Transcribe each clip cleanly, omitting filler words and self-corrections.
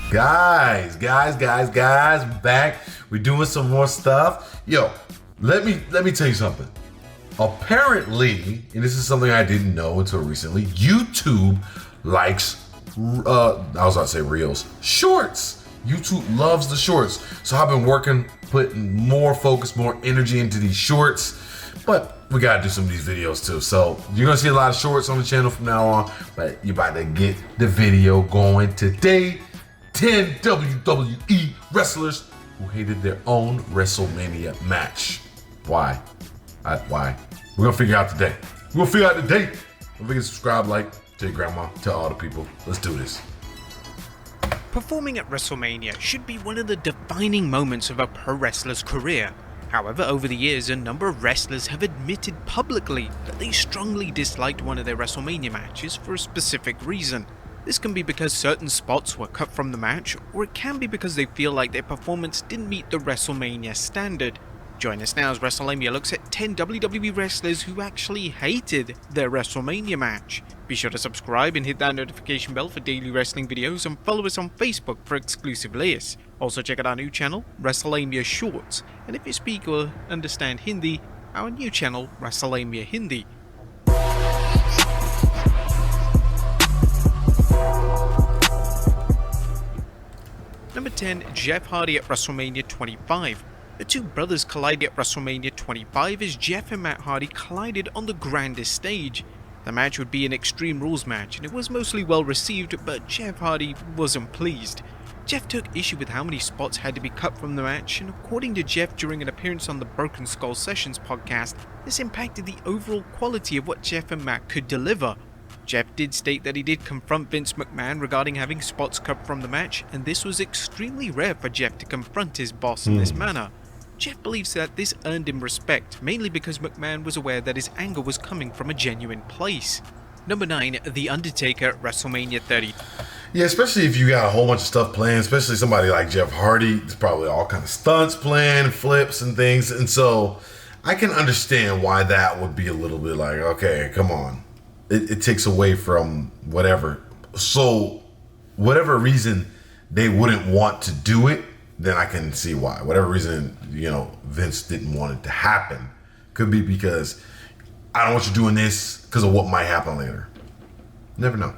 Guys, back. We're doing some more stuff. Yo, let me tell you something. Apparently, and this is something I didn't know until recently, YouTube likes, I was about to say reels, shorts. YouTube loves the shorts. So I've been putting more focus, more energy into these shorts. But we gotta do some of these videos too. So you're gonna see a lot of shorts on the channel from now on. But you're about to get the video going today. 10 WWE wrestlers who hated their own Wrestlemania match. Why? Why? We're gonna figure out today. Don't forget to subscribe, like, tell your grandma, tell all the people. Let's do this. Performing at Wrestlemania should be one of the defining moments of a pro wrestler's career. However, over the years, a number of wrestlers have admitted publicly that they strongly disliked one of their Wrestlemania matches for a specific reason. This can be because certain spots were cut from the match, or it can be because they feel like their performance didn't meet the WrestleMania standard. Join us now as Wrestlemania looks at 10 WWE wrestlers who actually hated their WrestleMania match. Be sure to subscribe and hit that notification bell for daily wrestling videos, and follow us on Facebook for exclusive lists. Also check out our new channel, Wrestlemania Shorts, and if you speak or understand Hindi, our new channel, Wrestlemania Hindi. Number 10, Jeff Hardy at Wrestlemania 25. The two brothers collided at Wrestlemania 25 as Jeff and Matt Hardy collided on the grandest stage. The match would be an Extreme Rules match, and it was mostly well received, but Jeff Hardy wasn't pleased. Jeff took issue with how many spots had to be cut from the match, and according to Jeff during an appearance on the Broken Skull Sessions podcast, this impacted the overall quality of what Jeff and Matt could deliver. Jeff did state that he did confront Vince McMahon regarding having spots cut from the match, and this was extremely rare for Jeff to confront his boss in this manner. Jeff believes that this earned him respect, mainly because McMahon was aware that his anger was coming from a genuine place. Number 9, The Undertaker at WrestleMania 30. Yeah, especially if you got a whole bunch of stuff playing, especially somebody like Jeff Hardy. There's probably all kinds of stunts playing, flips and things. And so I can understand why that would be a little bit like, okay, come on. It takes away from whatever. So whatever reason they wouldn't want to do it, then I can see why. Whatever reason, Vince didn't want it to happen. Could be because I don't want you doing this because of what might happen later. Never know.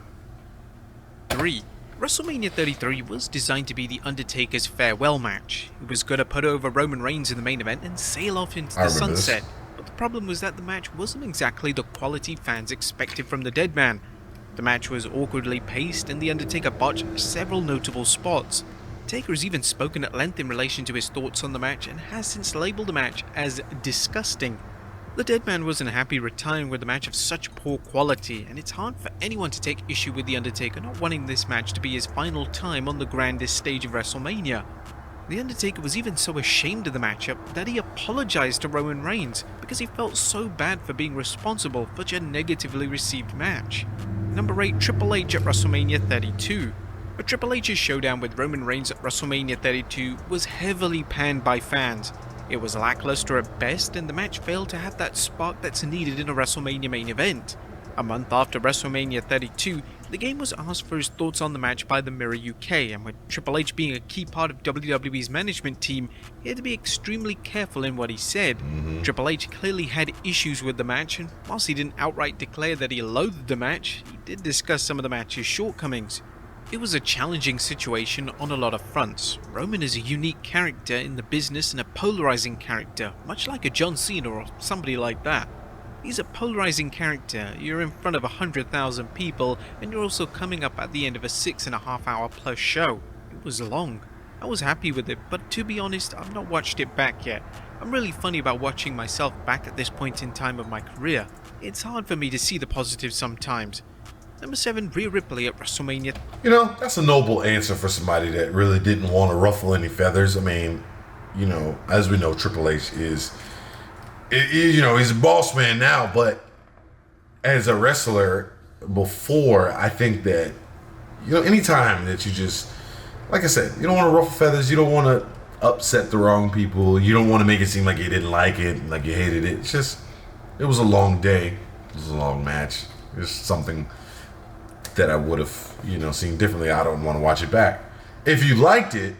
3. WrestleMania 33 was designed to be The Undertaker's farewell match. It was going to put over Roman Reigns in the main event and sail off into the sunset. But the problem was that the match wasn't exactly the quality fans expected from the dead man. The match was awkwardly paced, and The Undertaker botched several notable spots. Taker has even spoken at length in relation to his thoughts on the match, and has since labelled the match as disgusting. The dead man wasn't happy retiring with a match of such poor quality, and it's hard for anyone to take issue with The Undertaker not wanting this match to be his final time on the grandest stage of WrestleMania. The Undertaker was even so ashamed of the matchup that he apologized to Roman Reigns because he felt so bad for being responsible for such a negatively received match. Number 8, Triple H at WrestleMania 32. But Triple H's showdown with Roman Reigns at WrestleMania 32 was heavily panned by fans. It was lackluster at best, and the match failed to have that spark that's needed in a WrestleMania main event. A month after WrestleMania 32, the game was asked for his thoughts on the match by the Mirror UK, and with Triple H being a key part of WWE's management team, he had to be extremely careful in what he said. Triple H clearly had issues with the match, and whilst he didn't outright declare that he loathed the match, he did discuss some of the match's shortcomings. It was a challenging situation on a lot of fronts. Roman is a unique character in the business and a polarizing character, much like a John Cena or somebody like that. He's a polarizing character. You're in front of 100,000 people, and you're also coming up at the end of a 6.5 hour plus show. It was long. I was happy with it, but to be honest, I've not watched it back yet. I'm really funny about watching myself back at this point in time of my career. It's hard for me to see the positives sometimes. Number 7, Rhea Ripley at WrestleMania. That's a noble answer for somebody that really didn't want to ruffle any feathers. I mean, as we know, Triple H is he's a boss man now, but as a wrestler before, I think that, anytime that you just, like I said, you don't want to ruffle feathers, you don't want to upset the wrong people, you don't want to make it seem like you didn't like it, like you hated it. It's just, it was a long day, it was a long match. It's something that I would have, seen differently. I don't want to watch it back. If you liked it,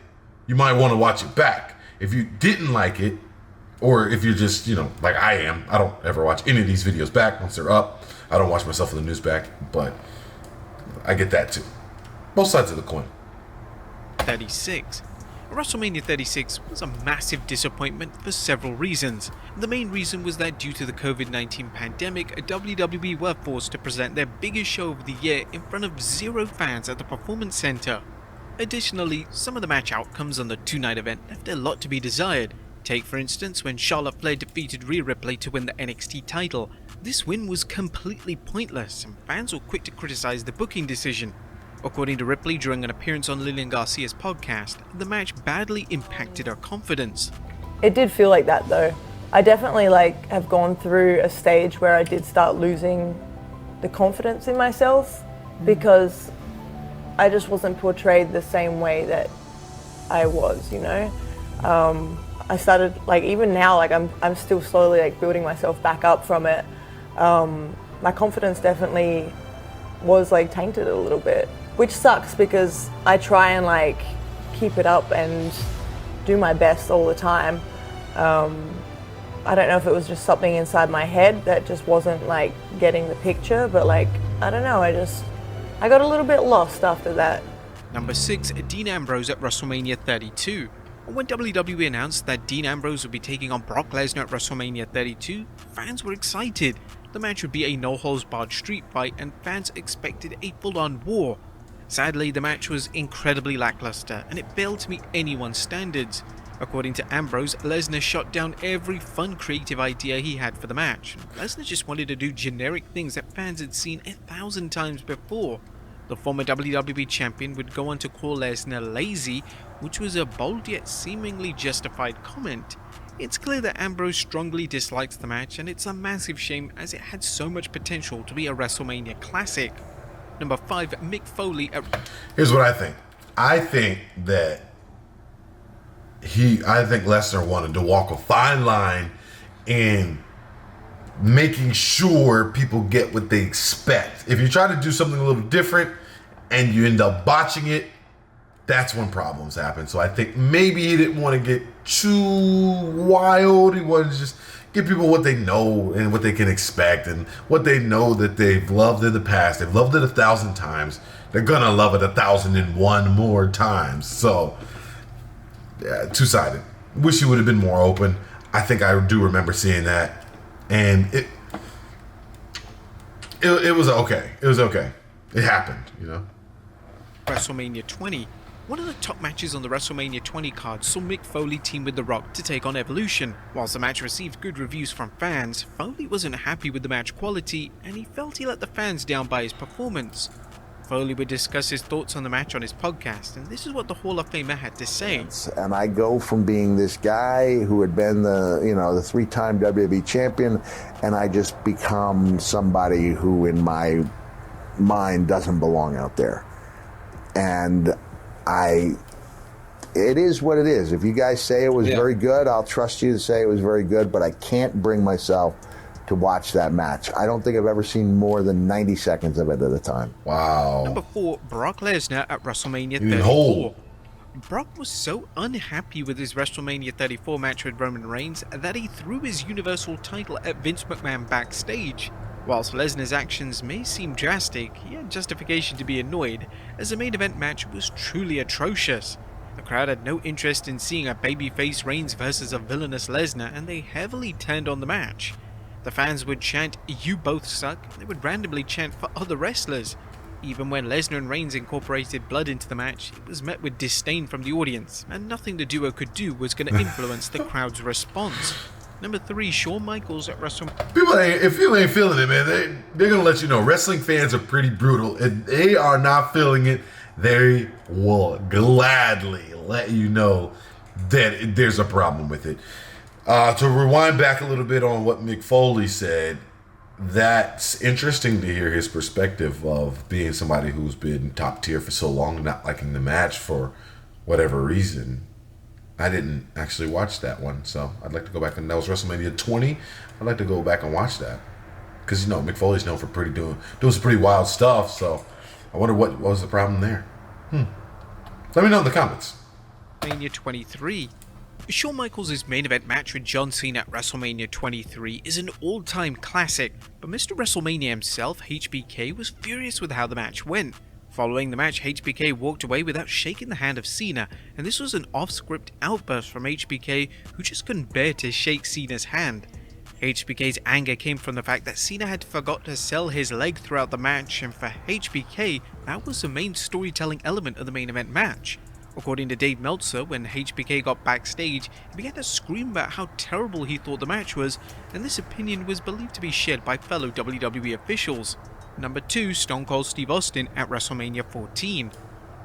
you might want to watch it back. If you didn't like it, or if you're just, like I am, I don't ever watch any of these videos back once they're up. I don't watch myself in the news back, but I get that too. Both sides of the coin. 36. WrestleMania 36 was a massive disappointment for several reasons. The main reason was that due to the COVID-19 pandemic, WWE were forced to present their biggest show of the year in front of 0 fans at the Performance Center. Additionally, some of the match outcomes on the 2-night event left a lot to be desired. Take for instance when Charlotte Flair defeated Rhea Ripley to win the NXT title. This win was completely pointless, and fans were quick to criticize the booking decision. According to Ripley during an appearance on Lillian Garcia's podcast, the match badly impacted her confidence. It did feel like that though. I definitely have gone through a stage where I did start losing the confidence in myself because I just wasn't portrayed the same way that I was, I started, even now, I'm still slowly building myself back up from it. My confidence definitely was tainted a little bit, which sucks because I try and keep it up and do my best all the time. I don't know if it was just something inside my head that just wasn't getting the picture, but I don't know, I got a little bit lost after that. Number 6, Dean Ambrose at WrestleMania 32. When WWE announced that Dean Ambrose would be taking on Brock Lesnar at WrestleMania 32, fans were excited. The match would be a no-holds-barred street fight, and fans expected a full-on war. Sadly, the match was incredibly lackluster, and it failed to meet anyone's standards. According to Ambrose, Lesnar shot down every fun, creative idea he had for the match. Lesnar just wanted to do generic things that fans had seen 1,000 times before. The former WWE champion would go on to call Lesnar lazy, which was a bold yet seemingly justified comment. It's clear that Ambrose strongly dislikes the match, and it's a massive shame as it had so much potential to be a WrestleMania classic. Number 5, Mick Foley at... Here's what I think. I think Lesnar wanted to walk a fine line in making sure people get what they expect. If you try to do something a little different and you end up botching it, that's when problems happen. So I think maybe he didn't want to get too wild. He wanted to just give people what they know and what they can expect and what they know that they've loved in the past. They've loved it 1,000 times. They're going to love it 1,001 more times. So, yeah, two-sided. Wish he would have been more open. I think I do remember seeing that. And it was okay. It was okay. It happened, WrestleMania 20. One of the top matches on the WrestleMania 20 card saw Mick Foley team with The Rock to take on Evolution. Whilst the match received good reviews from fans, Foley wasn't happy with the match quality, and he felt he let the fans down by his performance. Foley would discuss his thoughts on the match on his podcast, and this is what the Hall of Famer had to say. And I go from being this guy who had been the 3-time WWE champion, and I just become somebody who in my mind doesn't belong out there. And it is what it is. If you guys say it was very good, I'll trust you to say it was very good, but I can't bring myself to watch that match. I don't think I've ever seen more than 90 seconds of it at a time. Wow. Number 4, Brock Lesnar at WrestleMania 34. Brock was so unhappy with his WrestleMania 34 match with Roman Reigns that he threw his Universal title at Vince McMahon backstage. Whilst Lesnar's actions may seem drastic, he had justification to be annoyed, as the main event match was truly atrocious. The crowd had no interest in seeing a babyface Reigns versus a villainous Lesnar, and they heavily turned on the match. The fans would chant, "You both suck," and they would randomly chant for other wrestlers. Even when Lesnar and Reigns incorporated blood into the match, it was met with disdain from the audience, and nothing the duo could do was going to influence the crowd's response. Number 3, Shawn Michaels at WrestleMania. People if you ain't feeling it, man, they're going to let you know. Wrestling fans are pretty brutal. If they are not feeling it, they will gladly let you know that there's a problem with it. To rewind back a little bit on what Mick Foley said, that's interesting to hear his perspective of being somebody who's been top tier for so long, not liking the match for whatever reason. I didn't actually watch that one, so I'd like to go back, and that was WrestleMania 20. I'd like to go back and watch that, because Mick Foley's known for doing some pretty wild stuff. So I wonder what was the problem there. Let me know in the comments. WrestleMania 23. Shawn Michaels' main event match with John Cena at WrestleMania 23 is an all-time classic, but Mr. WrestleMania himself, HBK, was furious with how the match went. Following the match, HBK walked away without shaking the hand of Cena, and this was an off-script outburst from HBK, who just couldn't bear to shake Cena's hand. HBK's anger came from the fact that Cena had forgot to sell his leg throughout the match, and for HBK, that was the main storytelling element of the main event match. According to Dave Meltzer, when HBK got backstage, he began to scream about how terrible he thought the match was, and this opinion was believed to be shared by fellow WWE officials. Number 2, Stone Cold Steve Austin at WrestleMania 14.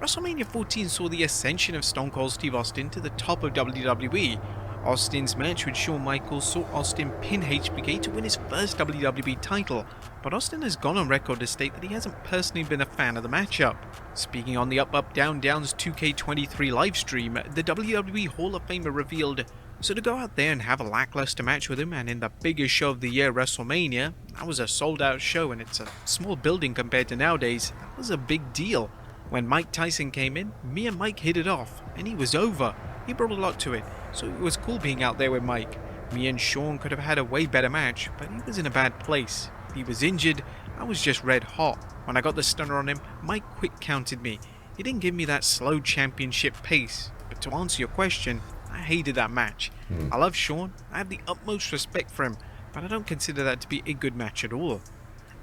WrestleMania 14 saw the ascension of Stone Cold Steve Austin to the top of WWE. Austin's match with Shawn Michaels saw Austin pin HBK to win his first WWE title, but Austin has gone on record to state that he hasn't personally been a fan of the matchup. Speaking on the Up Up Down Down's 2K23 livestream, the WWE Hall of Famer revealed, "So to go out there and have a lackluster match with him, and in the biggest show of the year, WrestleMania, that was a sold out show and it's a small building compared to nowadays, that was a big deal. When Mike Tyson came in, me and Mike hit it off, and he was over. He brought a lot to it, so it was cool being out there with Mike. Me and Shawn could have had a way better match, but he was in a bad place. He was injured, I was just red hot. When I got the stunner on him, Mike quick counted me. He didn't give me that slow championship pace. But to answer your question, I hated that match. I love Shawn, I have the utmost respect for him, but I don't consider that to be a good match at all."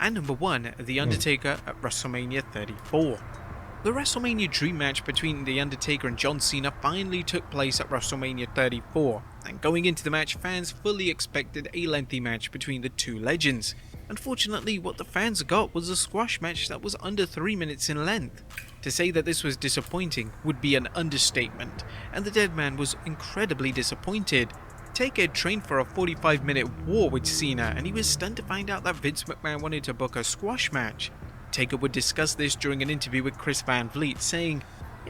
And number 1, The Undertaker at WrestleMania 34. The WrestleMania Dream match between The Undertaker and John Cena finally took place at WrestleMania 34, and going into the match, fans fully expected a lengthy match between the two legends. Unfortunately, what the fans got was a squash match that was under 3 minutes in length. To say that this was disappointing would be an understatement, and the dead man was incredibly disappointed. Taker had trained for a 45-minute war with Cena, and he was stunned to find out that Vince McMahon wanted to book a squash match. Taker would discuss this during an interview with Chris Van Vliet, saying,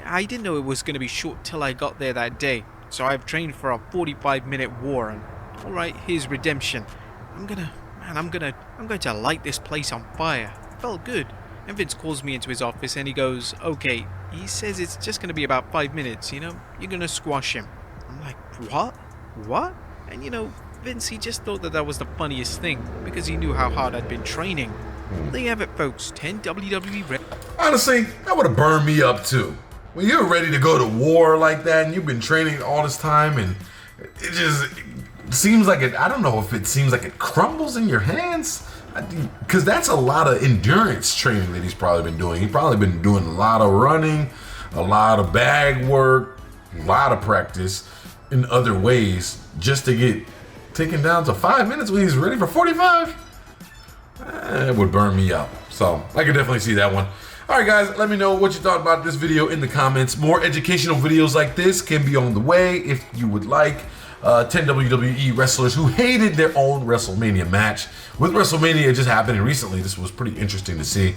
"I didn't know it was going to be short till I got there that day, so I've trained for a 45-minute war, and alright, here's redemption. I'm going to light this place on fire." It felt good. And Vince calls me into his office and he goes, "Okay," he says, "it's just going to be about 5 minutes, you're going to squash him." I'm like, What? And Vince, he just thought that was the funniest thing, because he knew how hard I'd been training. There you have it, folks. 10 WWE... Honestly, that would have burned me up too. When you're ready to go to war like that and you've been training all this time and it just seems like I don't know if it seems like it crumbles in your hands. Because that's a lot of endurance training that he's probably been doing. He's probably been doing a lot of running, a lot of bag work, a lot of practice in other ways just to get taken down to 5 minutes when he's ready for 45. It would burn me up. So I could definitely see that one. Alright guys, let me know what you thought about this video in the comments. More educational videos like this can be on the way if you would like. 10 WWE wrestlers who hated their own WrestleMania match. With WrestleMania just happening recently, this was pretty interesting to see.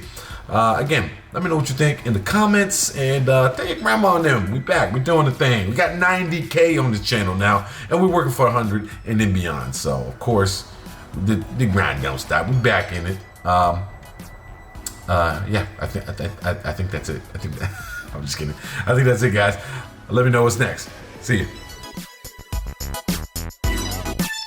Again, let me know what you think in the comments, and thank your grandma and them. We back, we're doing the thing. We got 90K on this channel now, and we're working for 100 and then beyond. So of course, the grind don't stop. We're back in it. Yeah, I think that's it. I'm just kidding. I think that's it, guys. Let me know what's next. See you.